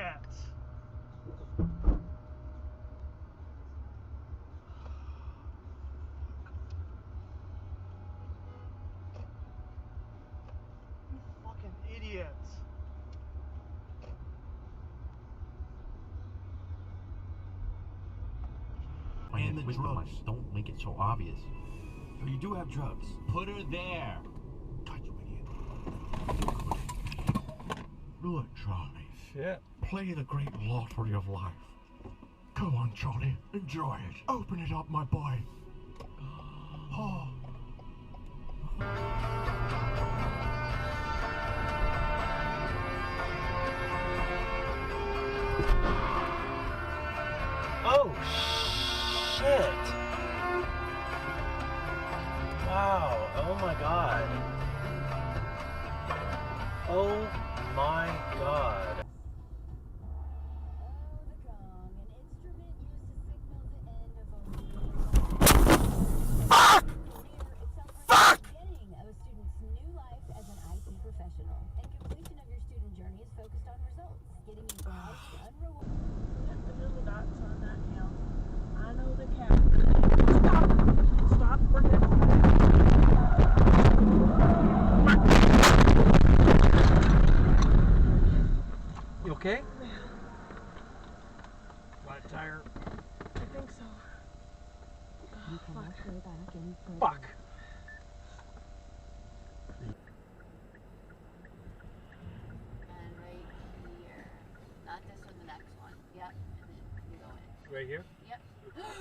idiot! You fucking idiot! And the drugs. Don't make it so obvious. So you do have drugs. Put her there. God, you idiot. Do it, Charlie. Shit. Play the great lottery of life. Come on, Charlie. Enjoy it. Open it up, my boy. Oh. Oh, shit. Wow. Oh my god. Oh my god. Fuck! Fuck! Beginning of a student's new life as an IT professional, and completion of your student journey is focused on results, getting you guys to unrewarded. At the little dots on that hill. I know the captain. Stop! Stop! We're good. You okay? Flat tire. I think so. You cannot go back any further. Fuck. And right here. Not this one, the next one. Yep. And then you go in. Right here? Yep.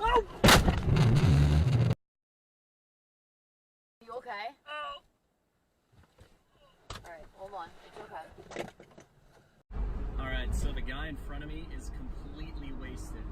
Oh! You okay? Oh. Alright, hold on. It's okay. Alright, so the guy in front of me is completely wasted.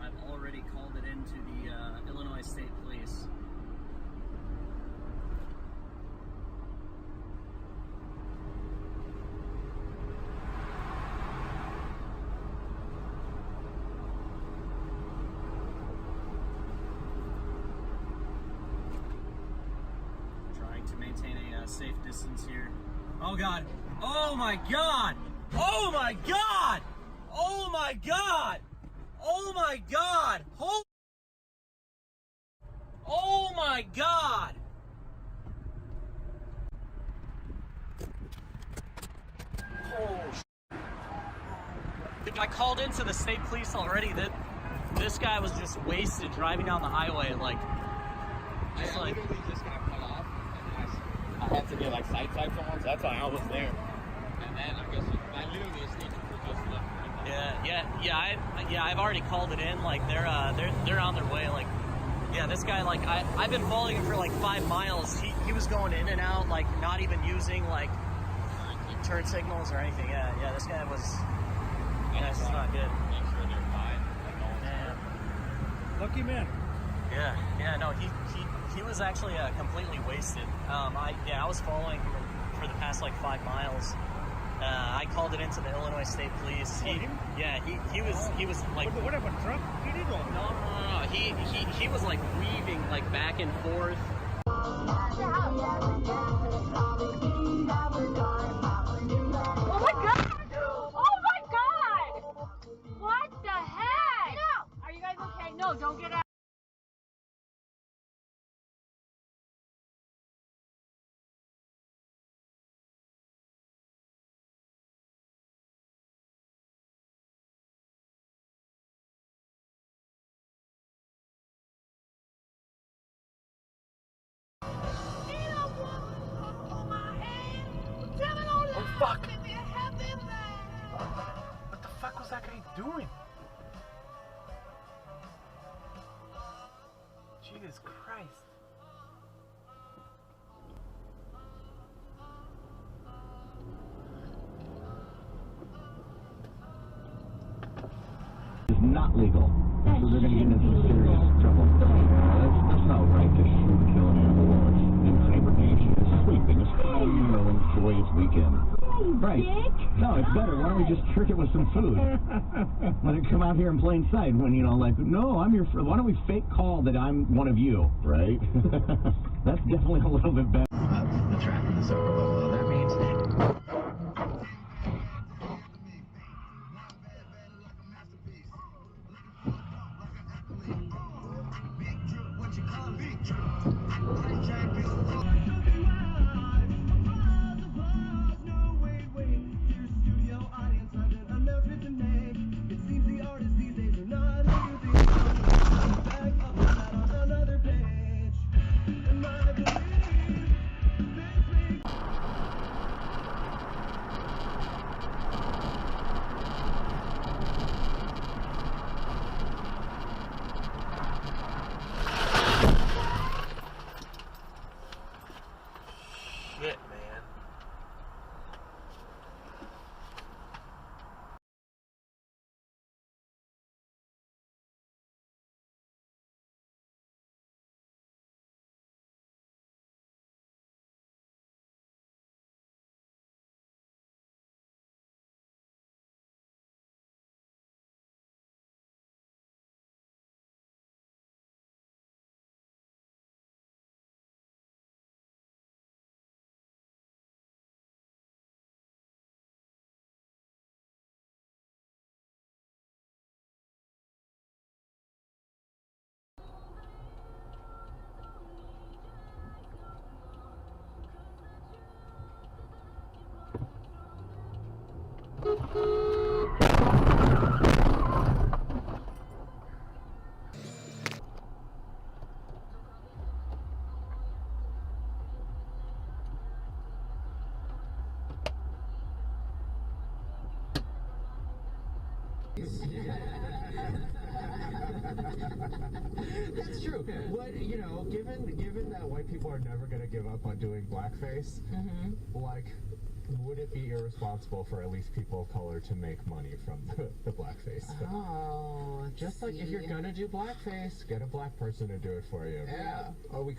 I've already called it into the Illinois State Police. Trying to maintain a safe distance here. Oh god! Oh my god! Oh my god! Oh my god! Oh my god! Oh my god! Oh, I called into the state police already. That this guy was just wasted driving down the highway, like just I like. literally just got cut off, and I had to get like side someone, so that's why I was there. And then I guess I literally a state trooper just left. Yeah, I've already called it in. Like they're on their way. Like, yeah, this guy, like I've been following him for like 5 miles. He was going in and out, like not even using like turn signals or anything. Yeah, this guy was. Yeah, it's not good. Make sure they're fine. Like, no one's hurt. Lucky man. Yeah, no, he was actually completely wasted. I was following him for the past like 5 miles. I called it into the Illinois State Police. He was like. What happened? Truck? He did all. No. He was like weaving like back and forth. Oh my god! Oh my god! What the heck? Get out! Are you guys okay? No, don't get out. Oh fuck! What the fuck was that guy doing? Jesus Christ. Is not legal. So they're going to get into serious trouble. That's not right to shoot, kill an animal in hibernation. It's sleeping. It's fine, you know, enjoy its weekend. Right. No, it's better. Why don't we just trick it with some food? Let it come out here in plain sight when, you know, like, no, I'm your friend. Why don't we fake call that I'm one of you, right? That's definitely a little bit better. The track of the upper level, though. That means That's true. What given that white people are never gonna give up on doing blackface, like, would it be irresponsible for at least people of color to make money from the blackface? Oh, Just like if you're gonna do blackface, get a black person to do it for you. Yeah. Oh, we.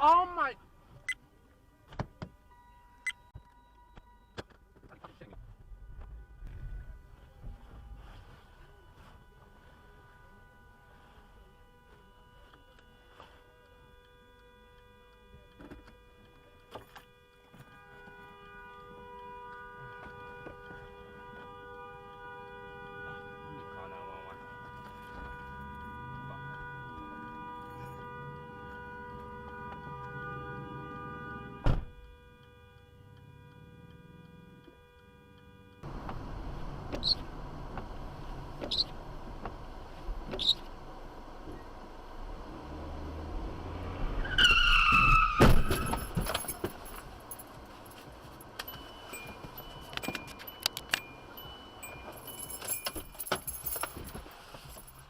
Oh my.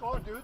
Go on, dude.